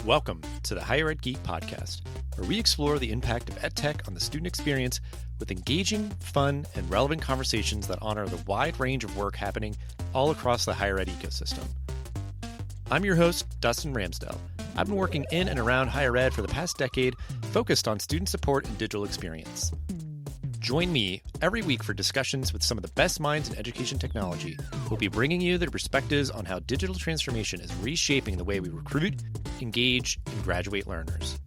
Welcome to the Higher Ed Geek Podcast, where we explore the impact of EdTech on the student experience with engaging, fun, and relevant conversations that honor the wide range of work happening all across the higher ed ecosystem. I'm your host, Dustin Ramsdell. I've been working in and around higher ed for the past decade, focused on student support and digital experience. Join me every week for discussions with some of the best minds in education technology who will be bringing you their perspectives on how digital transformation is reshaping the way we recruit, engage, and graduate learners.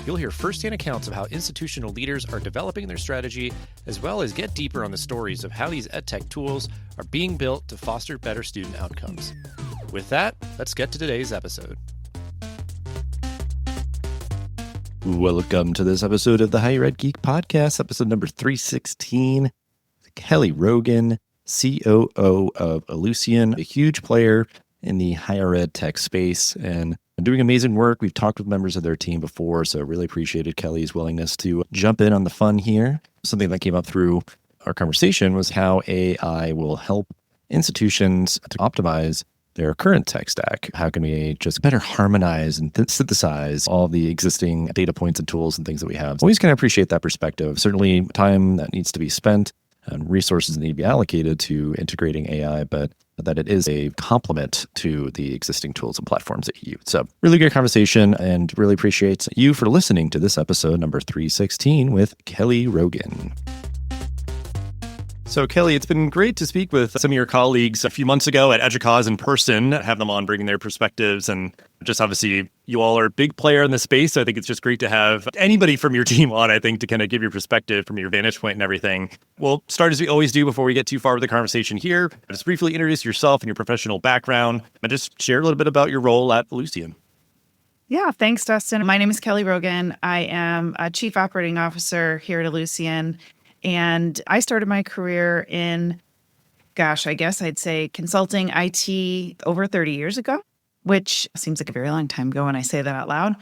You'll hear firsthand accounts of how institutional leaders are developing their strategy, as well as get deeper on the stories of how these EdTech tools are being built to foster better student outcomes. With that, let's get to today's episode. Welcome to this episode of the Higher Ed Geek Podcast, episode number 316. Kelly Rogan, COO of Ellucian, a huge player in the higher ed tech space and doing amazing work. We've talked with members of their team before, so really appreciated Kelly's willingness to jump in on the fun here. Something that came up through our conversation was how AI will help institutions to optimize their current tech stack. How can we just better harmonize and synthesize all the existing data points and tools and things that we have? Always kind of appreciate that perspective. Certainly time that needs to be spent and resources that need to be allocated to integrating AI, but that it is a complement to the existing tools and platforms that you use. So really good conversation and really appreciate you for listening to this episode number 316 with Kelly Rogan. So Kelly, it's been great to speak with some of your colleagues a few months ago at EDUCAUSE in person, have them on bringing their perspectives, and just obviously you all are a big player in the space. So I think it's just great to have anybody from your team on, I think, to kind of give your perspective from your vantage point and everything. We'll start as we always do before we get too far with the conversation here. Just briefly introduce yourself and your professional background and just share a little bit about your role at Ellucian. Yeah, thanks, Dustin. My name is Kelly Rogan. I am a Chief Operating Officer here at Ellucian. And I started my career in, I guess I'd say consulting IT over 30 years ago, which seems like a very long time ago when I say that out loud.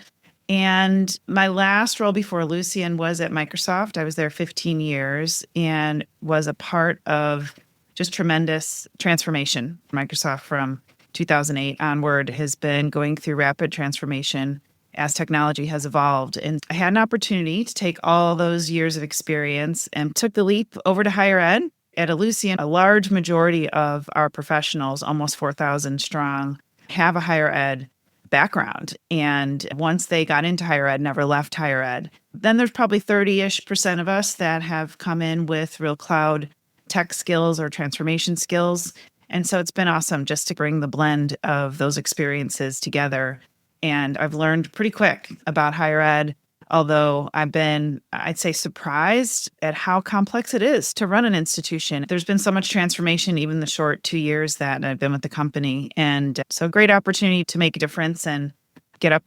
And my last role before Ellucian was at Microsoft. I was there 15 years and was a part of just tremendous transformation. Microsoft from 2008 onward has been going through rapid transformation as technology has evolved. And I had an opportunity to take all those years of experience and took the leap over to higher ed. At Ellucian, a large majority of our professionals, almost 4,000 strong, have a higher ed background. And once they got into higher ed, never left higher ed. Then there's probably 30-ish% of us that have come in with real cloud tech skills or transformation skills. And so it's been awesome just to bring the blend of those experiences together. And I've learned pretty quick about higher ed, although I've been, I'd say, surprised at how complex it is to run an institution. There's been so much transformation, even the short 2 years that I've been with the company. And so a great opportunity to make a difference and get up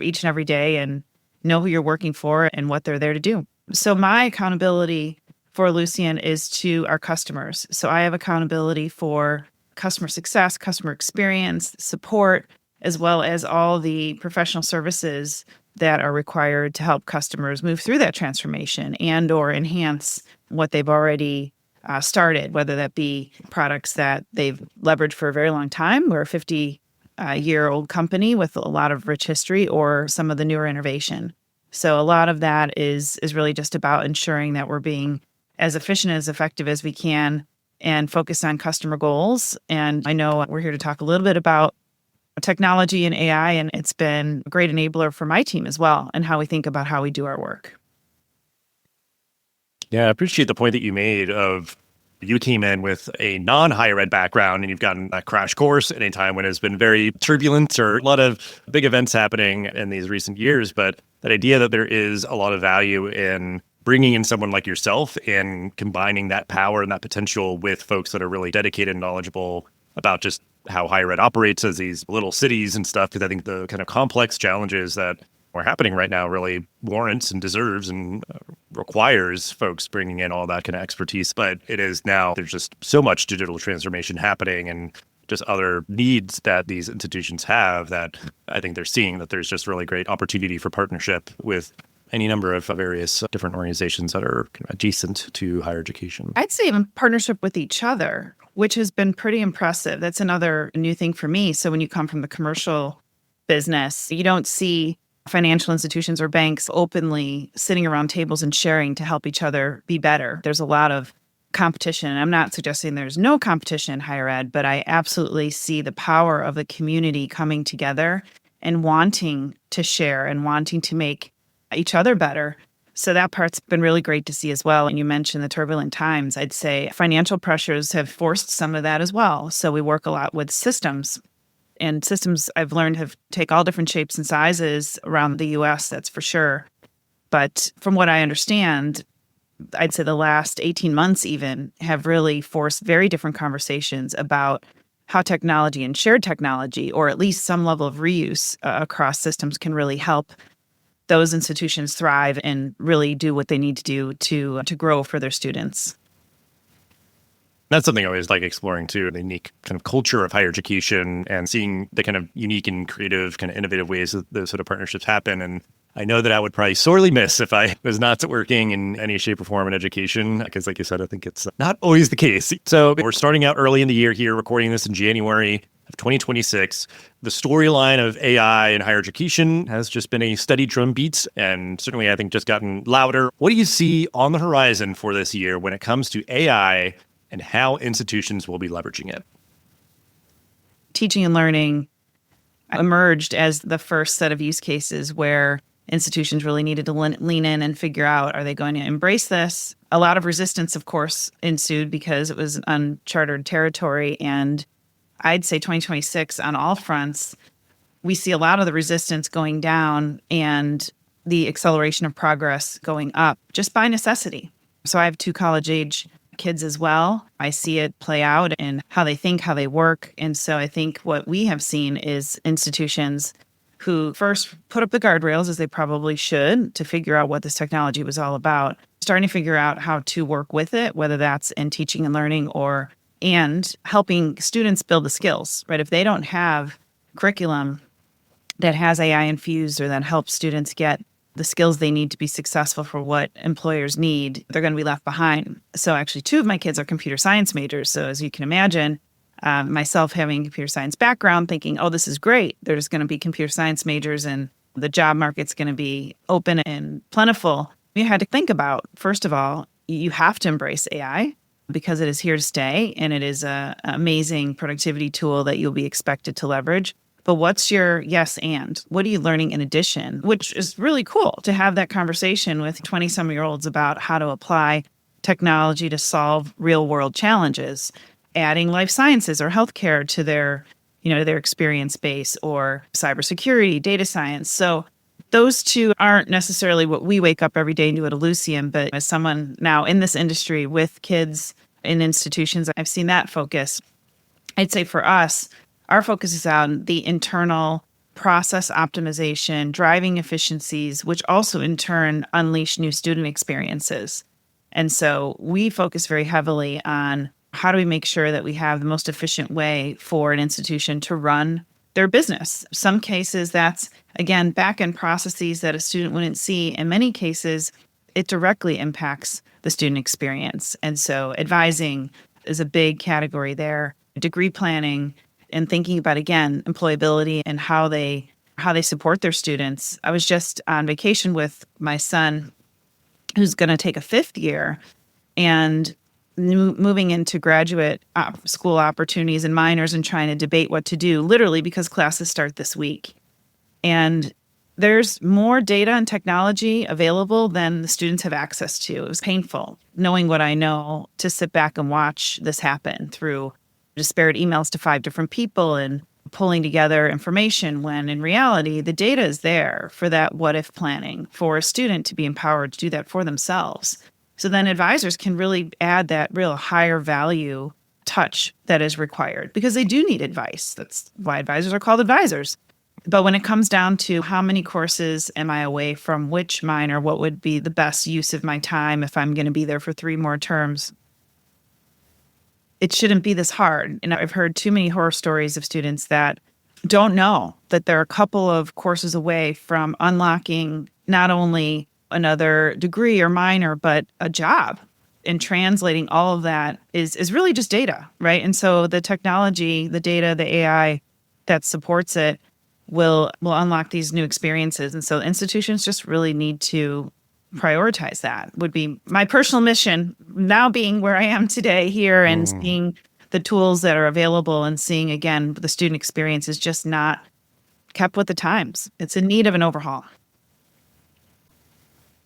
each and every day and know who you're working for and what they're there to do. So my accountability for Ellucian is to our customers. So I have accountability for customer success, customer experience, support, as well as all the professional services that are required to help customers move through that transformation and or enhance what they've already started, whether that be products that they've leveraged for a very long time. We're a 50-year-old company with a lot of rich history, or some of the newer innovation. So a lot of that is really just about ensuring that we're being as efficient, as effective as we can and focus on customer goals. And I know we're here to talk a little bit about technology and AI, and it's been a great enabler for my team as well and how we think about how we do our work. Yeah, I appreciate the point that you made of you came in with a non-higher ed background and you've gotten a crash course at a time when it's been very turbulent or a lot of big events happening in these recent years. But that idea that there is a lot of value in bringing in someone like yourself and combining that power and that potential with folks that are really dedicated and knowledgeable about just how higher ed operates as these little cities and stuff, because I think the kind of complex challenges that are happening right now really warrants and deserves and requires folks bringing in all that kind of expertise. But it is now, there's just so much digital transformation happening and just other needs that these institutions have that I think they're seeing that there's just really great opportunity for partnership with any number of various different organizations that are adjacent to higher education. I'd say in partnership with each other, which has been pretty impressive. That's another new thing for me. So when you come from the commercial business. You don't see financial institutions or banks openly sitting around tables and sharing to help each other be better. There's a lot of competition. I'm not suggesting there's no competition in higher ed, but I absolutely see the power of the community coming together and wanting to share and wanting to make each other better. So that part's been really great to see as well. And you mentioned the turbulent times. I'd say financial pressures have forced some of that as well. So we work a lot with systems. And systems, I've learned, have take all different shapes and sizes around the US, that's for sure. But from what I understand, I'd say the last 18 months even have really forced very different conversations about how technology and shared technology, or at least some level of reuse across systems, can really help those institutions thrive and really do what they need to do to grow for their students. That's something I always like exploring too, the unique kind of culture of higher education and seeing the kind of unique and creative, kind of innovative ways that those sort of partnerships happen. And I know that I would probably sorely miss if I was not working in any shape or form in education, because like you said, I think it's not always the case. So we're starting out early in the year here, recording this in January of 2026. The storyline of AI in higher education has just been a steady drumbeat, and certainly I think just gotten louder. What do you see on the horizon for this year when it comes to AI and how institutions will be leveraging it? Teaching and learning emerged as the first set of use cases where institutions really needed to lean in and figure out, are they going to embrace this? A lot of resistance, of course, ensued because it was uncharted territory. And I'd say 2026 on all fronts, we see a lot of the resistance going down and the acceleration of progress going up just by necessity. So I have 2 college-age kids as well. I see it play out in how they think, how they work. And so I think what we have seen is institutions who first put up the guardrails, as they probably should, to figure out what this technology was all about, starting to figure out how to work with it, whether that's in teaching and learning and helping students build the skills, right? If they don't have curriculum that has AI infused or that helps students get the skills they need to be successful for what employers need, they're going to be left behind. So actually 2 of my kids are computer science majors. So as you can imagine, myself having a computer science background, thinking, oh, this is great. There's going to be computer science majors and the job market's going to be open and plentiful. You had to think about, first of all, you have to embrace AI because it is here to stay and it is an amazing productivity tool that you'll be expected to leverage. But what's your yes and? What are you learning in addition? Which is really cool to have that conversation with 20-some-year-olds about how to apply technology to solve real-world challenges, adding life sciences or healthcare to their experience base, or cybersecurity, data science. So those 2 aren't necessarily what we wake up every day and do at Ellucian, but as someone now in this industry with kids in institutions, I've seen that focus. I'd say for us, our focus is on the internal process optimization, driving efficiencies, which also in turn unleash new student experiences. And so we focus very heavily on how do we make sure that we have the most efficient way for an institution to run their business. Some cases that's, again, back-end processes that a student wouldn't see. In many cases, it directly impacts the student experience. And so advising is a big category there, degree planning, and thinking about, again, employability and how they support their students. I was just on vacation with my son, who's going to take a 5th year, and moving into graduate school opportunities and minors and trying to debate what to do, literally because classes start this week. And there's more data and technology available than the students have access to. It was painful knowing what I know to sit back and watch this happen through disparate emails to 5 different people and pulling together information when in reality, the data is there for that what if planning for a student to be empowered to do that for themselves. So then advisors can really add that real higher value touch that is required because they do need advice. That's why advisors are called advisors. But when it comes down to how many courses am I away from which minor, what would be the best use of my time if I'm going to be there for 3 more terms, it shouldn't be this hard. And I've heard too many horror stories of students that don't know that they're a couple of courses away from unlocking not only another degree or minor, but a job. And translating all of that is really just data, right? And so the technology, the data, the AI that supports it will unlock these new experiences. And so institutions just really need to prioritize that, would be my personal mission now, being where I am today here and seeing the tools that are available and seeing, again, the student experience is just not kept with the times. It's in need of an overhaul.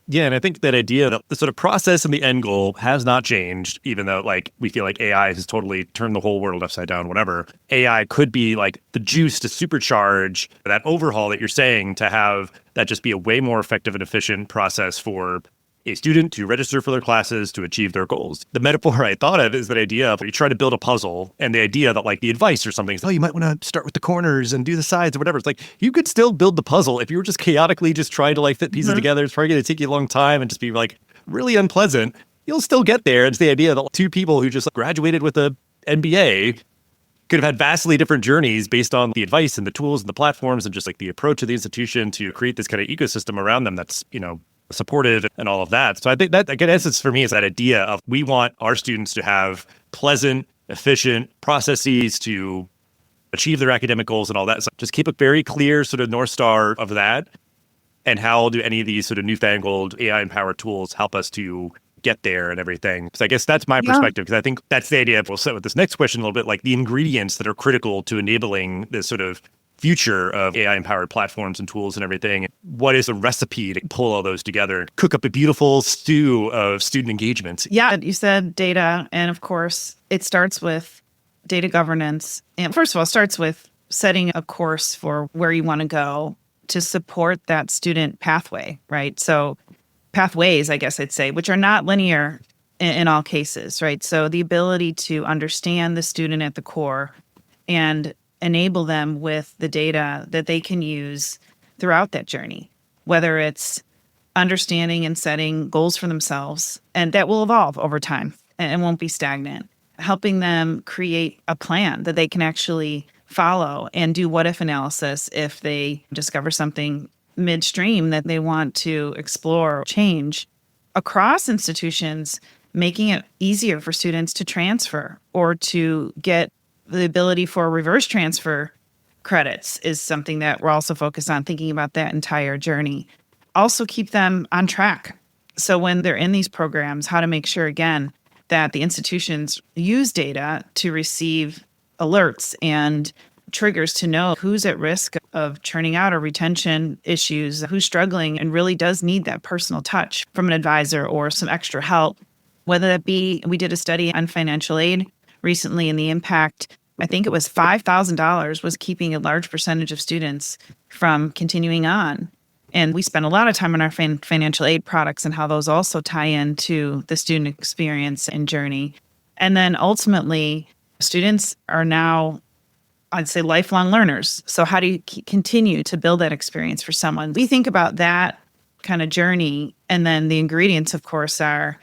Yeah, and I think that idea that the sort of process and the end goal has not changed, even though like we feel like AI has totally turned the whole world upside down, whatever. AI could be like the juice to supercharge that overhaul that you're saying, to have that just be a way more effective and efficient process for a student to register for their classes, to achieve their goals. The metaphor I thought of is that idea of you try to build a puzzle, and the idea that like the advice or something is, oh, you might want to start with the corners and do the sides or whatever. It's like, you could still build the puzzle if you were just chaotically just trying to like fit pieces together. It's probably going to take you a long time and just be like really unpleasant. You'll still get there. It's the idea that two people who just graduated with a MBA could have had vastly different journeys based on the advice and the tools and the platforms and just like the approach of the institution to create this kind of ecosystem around them that's, supportive and all of that. So I think that, in essence, for me, is that idea of we want our students to have pleasant, efficient processes to achieve their academic goals and all that. So just keep a very clear sort of North Star of that. And how do any of these sort of newfangled AI-empowered tools help us to get there and everything? So I guess that's my perspective, because I think that's the idea. We'll set with this next question a little bit, like the ingredients that are critical to enabling this sort of future of AI-empowered platforms and tools and everything. What is a recipe to pull all those together, cook up a beautiful stew of student engagement? Yeah, you said data. And of course, it starts with data governance. And first of all, it starts with setting a course for where you want to go to support that student pathway, right? So pathways, I guess I'd say, which are not linear in all cases, right? So the ability to understand the student at the core and enable them with the data that they can use throughout that journey, whether it's understanding and setting goals for themselves, and that will evolve over time and won't be stagnant, helping them create a plan that they can actually follow and do what if analysis if they discover something midstream that they want to explore or change. Across institutions, making it easier for students to transfer or to get the ability for reverse transfer credits is something that we're also focused on, thinking about that entire journey. Also keep them on track. So when they're in these programs, how to make sure, again, that the institutions use data to receive alerts and triggers to know who's at risk of churning out or retention issues, who's struggling and really does need that personal touch from an advisor or some extra help. Whether that be, we did a study on financial aid recently, and the impact, I think it was $5,000 was keeping a large percentage of students from continuing on. And we spent a lot of time on our financial aid products and how those also tie into the student experience and journey. And then ultimately, students are now, I'd say, lifelong learners. So how do you continue to build that experience for someone? We think about that kind of journey. And then the ingredients, of course, are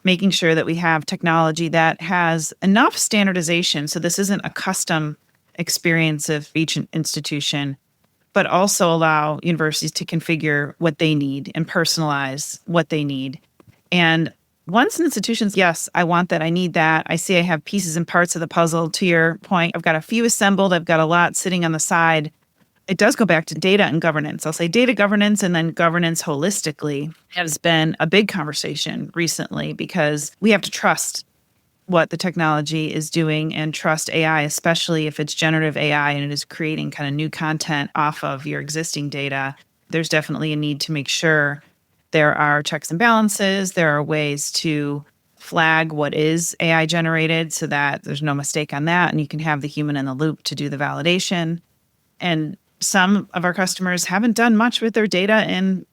making sure that we have technology that has enough standardization. So this isn't a custom experience of each institution, but also allow universities to configure what they need and personalize what they need. And once an institution's, yes, I want that, I need that, I see I have pieces and parts of the puzzle, to your point, I've got a few assembled, I've got a lot sitting on the side, it does go back to data and governance. I'll say data governance and then governance holistically has been a big conversation recently, because we have to trust what the technology is doing and trust AI, especially if it's generative AI and it is creating kind of new content off of your existing data. There's definitely a need to make sure there are checks and balances. There are ways to flag what is AI generated so that there's no mistake on that, and you can have the human in the loop to do the validation. And some of our customers haven't done much with their data in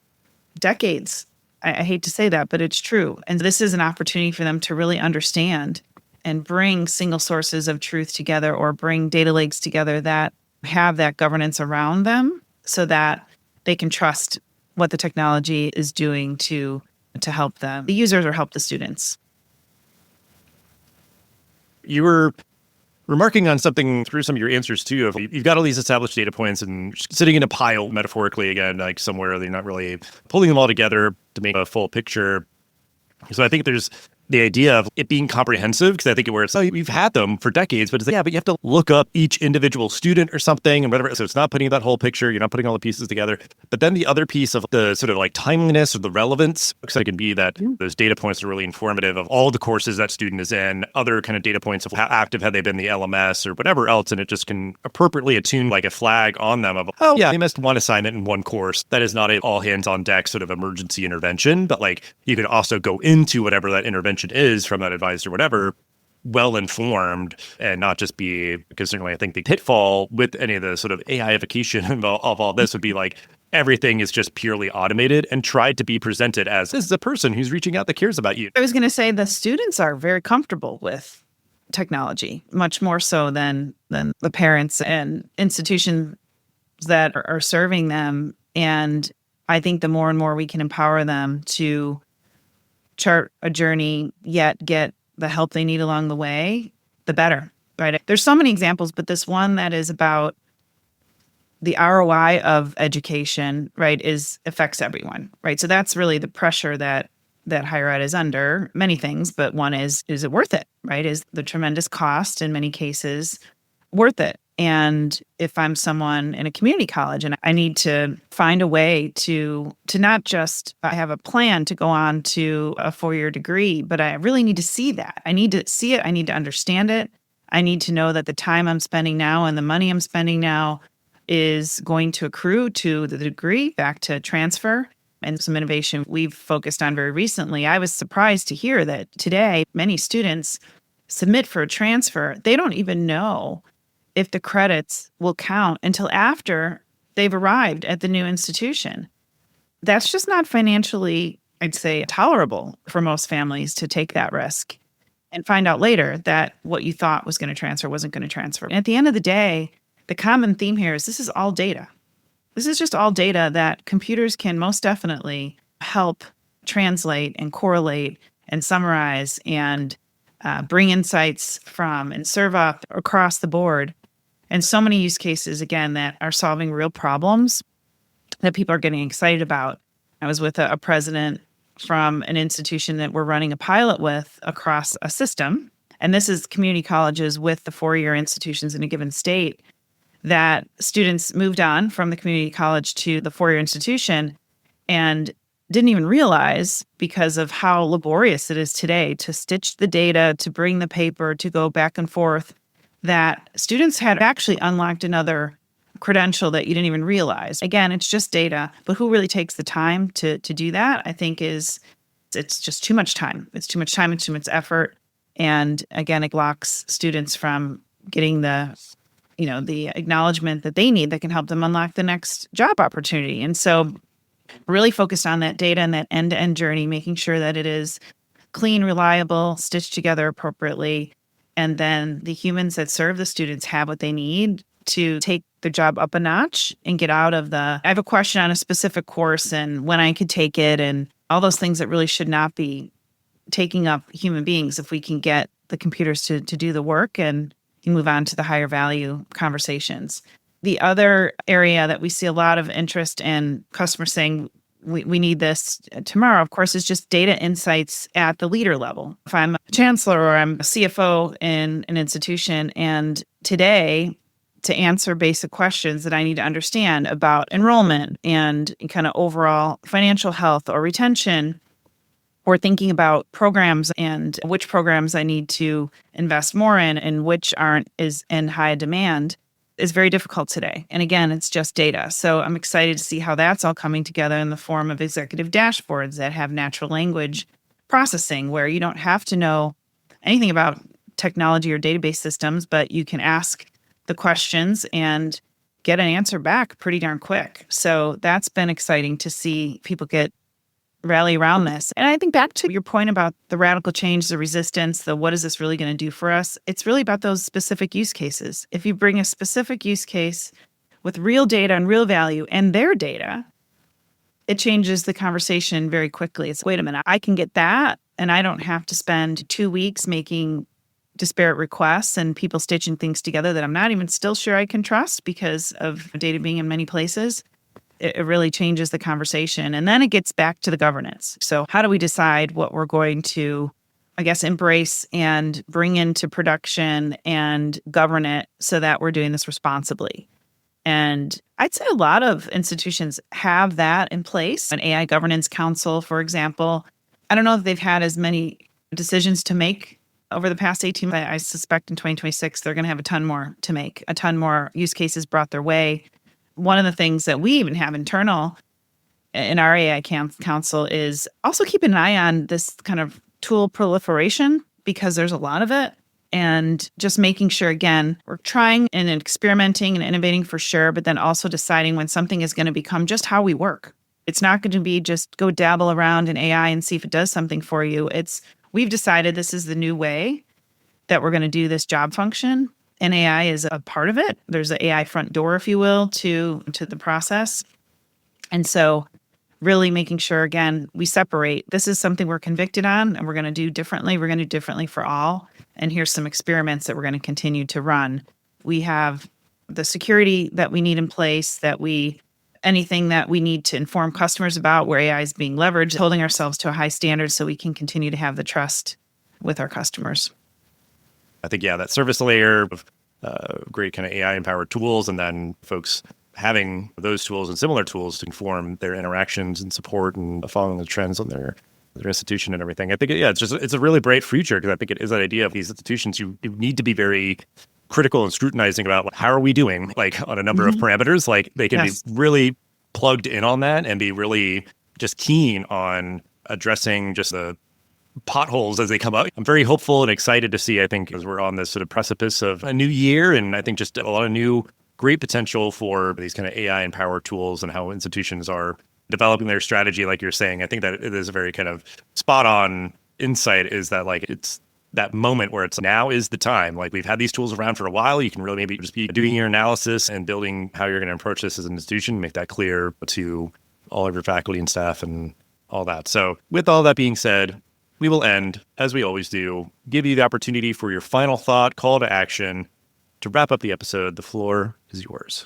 decades. I hate to say that, but it's true. And this is an opportunity for them to really understand and bring single sources of truth together, or bring data lakes together that have that governance around them so that they can trust what the technology is doing to help them, the users, or help the students. You were remarking on something through some of your answers too, of you've got all these established data points and sitting in a pile, metaphorically, again, like somewhere they're not really pulling them all together to make a full picture. So I think there's the idea of it being comprehensive, because I think where it's, oh, we've had them for decades, but it's like, yeah, but you have to look up each individual student or something and whatever. So it's not putting that whole picture. You're not putting all the pieces together. But then the other piece of the sort of like timeliness or the relevance, because it can be that those data points are really informative of all the courses that student is in, other kind of data points of how active had they been in the LMS or whatever else. And it just can appropriately attune like a flag on them of, oh, yeah, they missed one assignment in one course. That is not a all hands on deck sort of emergency intervention, but like you could also go into whatever that intervention is from that advisor, whatever, well informed, and not just be, because certainly I think the pitfall with any of the sort of AIification of all this would be like everything is just purely automated and tried to be presented as this is a person who's reaching out that cares about you. I was going to say the students are very comfortable with technology, much more so than the parents and institutions that are serving them. And I think the more and more we can empower them to chart a journey, yet get the help they need along the way, the better, right? There's so many examples, but this one that is about the ROI of education, right, affects everyone, right? So that's really the pressure that higher ed is under, many things, but one is it worth it, right? Is the tremendous cost in many cases worth it? And if I'm someone in a community college and I need to find a way to not just I have a plan to go on to a 4-year degree, but I really need to see that. I need to see it. I need to understand it. I need to know that the time I'm spending now and the money I'm spending now is going to accrue to the degree back to transfer. And some innovation we've focused on very recently. I was surprised to hear that today many students submit for a transfer. They don't even know if the credits will count until after they've arrived at the new institution. That's just not financially, I'd say, tolerable for most families to take that risk and find out later that what you thought was going to transfer wasn't going to transfer. And at the end of the day, the common theme here is this is all data. This is just all data that computers can most definitely help translate and correlate and summarize and bring insights from and serve up across the board. And so many use cases, again, that are solving real problems that people are getting excited about. I was with a president from an institution that we're running a pilot with across a system. And this is community colleges with the 4-year institutions in a given state, that students moved on from the community college to the 4-year institution and didn't even realize, because of how laborious it is today to stitch the data, to bring the paper, to go back and forth, that students had actually unlocked another credential that you didn't even realize. Again, it's just data, but who really takes the time to do that, I think it's just too much time. It's too much time and too much effort. And again, it blocks students from getting the acknowledgement that they need that can help them unlock the next job opportunity. And so really focused on that data and that end-to-end journey, making sure that it is clean, reliable, stitched together appropriately. And then the humans that serve the students have what they need to take their job up a notch and get out of I have a question on a specific course and when I could take it and all those things that really should not be taking up human beings. If we can get the computers to do the work and you move on to the higher value conversations. The other area that we see a lot of interest in customers saying, we need this tomorrow, of course, is just data insights at the leader level. If I'm a chancellor or I'm a CFO in an institution, and today, to answer basic questions that I need to understand about enrollment and kind of overall financial health or retention, or thinking about programs and which programs I need to invest more in and which aren't is in high demand, is very difficult today. And again, it's just data. So I'm excited to see how that's all coming together in the form of executive dashboards that have natural language processing, where you don't have to know anything about technology or database systems, but you can ask the questions and get an answer back pretty darn quick. So that's been exciting to see people rally around this. And I think back to your point about the radical change, the resistance, what is this really going to do for us? It's really about those specific use cases. If you bring a specific use case with real data and real value and their data, it changes the conversation very quickly. It's, wait a minute, I can get that and I don't have to spend 2 weeks making disparate requests and people stitching things together that I'm not even still sure I can trust because of data being in many places. It really changes the conversation. And then it gets back to the governance. So how do we decide what we're going to embrace and bring into production and govern it so that we're doing this responsibly. And I'd say a lot of institutions have that in place. An AI governance council, for example, I don't know if they've had as many decisions to make over the past 18 months. I suspect in 2026, they're going to have a ton more to make, a ton more use cases brought their way. One of the things that we even have internal in our AI council is also keeping an eye on this kind of tool proliferation, because there's a lot of it. And just making sure, again, we're trying and experimenting and innovating for sure, but then also deciding when something is going to become just how we work. It's not going to be just go dabble around in AI and see if it does something for you. We've decided this is the new way that we're going to do this job function, and AI is a part of it. There's an AI front door, if you will, to the process. And so really making sure, again, we separate. This is something we're convicted on and we're going to do differently. We're going to do differently for all. And here's some experiments that we're going to continue to run. We have the security that we need in place, anything that we need to inform customers about where AI is being leveraged, holding ourselves to a high standard so we can continue to have the trust with our customers. I think, that service layer of great kind of AI-empowered tools, and then folks having those tools and similar tools to inform their interactions and support and following the trends on their institution and everything. I think, it's a really bright future, because I think it is that idea of these institutions. You need to be very critical and scrutinizing about how are we doing, like on a number of parameters. Like they can be really plugged in on that and be really just keen on addressing just the potholes as they come up. I'm very hopeful and excited to see, I think, as we're on this sort of precipice of a new year, and I think just a lot of new great potential for these kind of AI-empowered tools and how institutions are developing their strategy, like you're saying. I think that it is a very kind of spot-on insight, is that like it's that moment where it's now is the time. Like we've had these tools around for a while. You can really maybe just be doing your analysis and building how you're going to approach this as an institution, make that clear to all of your faculty and staff and all that. So with all that being said, we will end, as we always do, give you the opportunity for your final thought, call to action. To wrap up the episode, the floor is yours.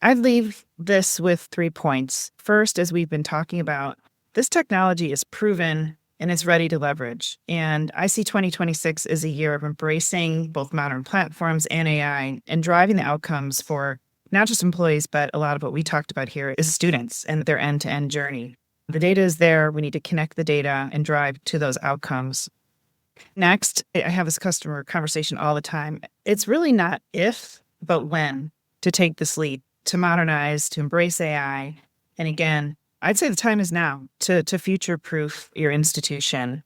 I'd leave this with 3 points. First, as we've been talking about, this technology is proven and it's ready to leverage. And I see 2026 as a year of embracing both modern platforms and AI and driving the outcomes for not just employees, but a lot of what we talked about here is students and their end-to-end journey. The data is there. We need to connect the data and drive to those outcomes. Next, I have this customer conversation all the time. It's really not if, but when to take this lead, to modernize, to embrace AI. And again, I'd say the time is now to future-proof your institution.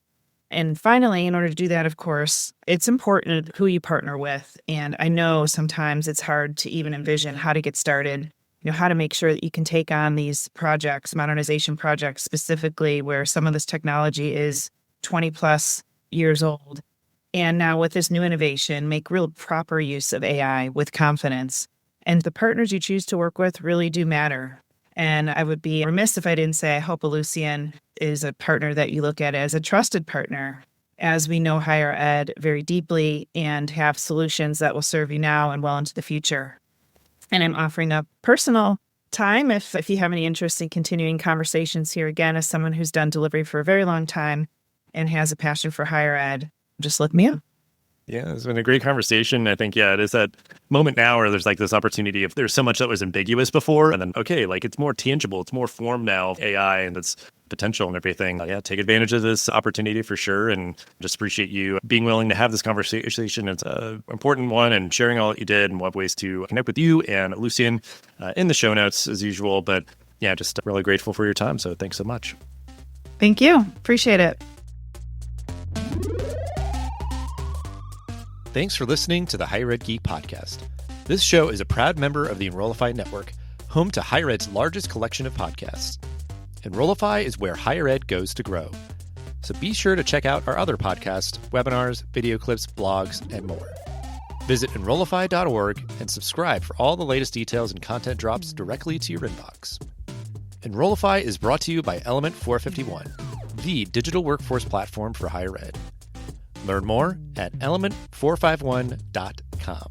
And finally, in order to do that, of course, it's important who you partner with. And I know sometimes it's hard to even envision how to get started, how to make sure that you can take on these projects, modernization projects specifically, where some of this technology is 20 plus years old. And now with this new innovation, make real proper use of AI with confidence. And the partners you choose to work with really do matter. And I would be remiss if I didn't say I hope Ellucian is a partner that you look at as a trusted partner, as we know higher ed very deeply and have solutions that will serve you now and well into the future. And I'm offering up personal time if you have any interest in continuing conversations here. Again, as someone who's done delivery for a very long time and has a passion for higher ed, just look me up. Yeah, it's been a great conversation. I think, it is that moment now where there's like this opportunity. If there's so much that was ambiguous before, and then, okay, like it's more tangible, it's more formed now, AI and its potential and everything. Take advantage of this opportunity for sure. And just appreciate you being willing to have this conversation. It's an important one, and sharing all that you did, and we'll have ways to connect with you and Ellucian in the show notes as usual. But just really grateful for your time. So thanks so much. Thank you. Appreciate it. Thanks for listening to the Higher Ed Geek podcast. This show is a proud member of the Enrollify network, home to Higher Ed's largest collection of podcasts. Enrollify is where higher ed goes to grow. So be sure to check out our other podcasts, webinars, video clips, blogs, and more. Visit enrollify.org and subscribe for all the latest details and content drops directly to your inbox. Enrollify is brought to you by Element 451, the digital workforce platform for higher ed. Learn more at element451.com.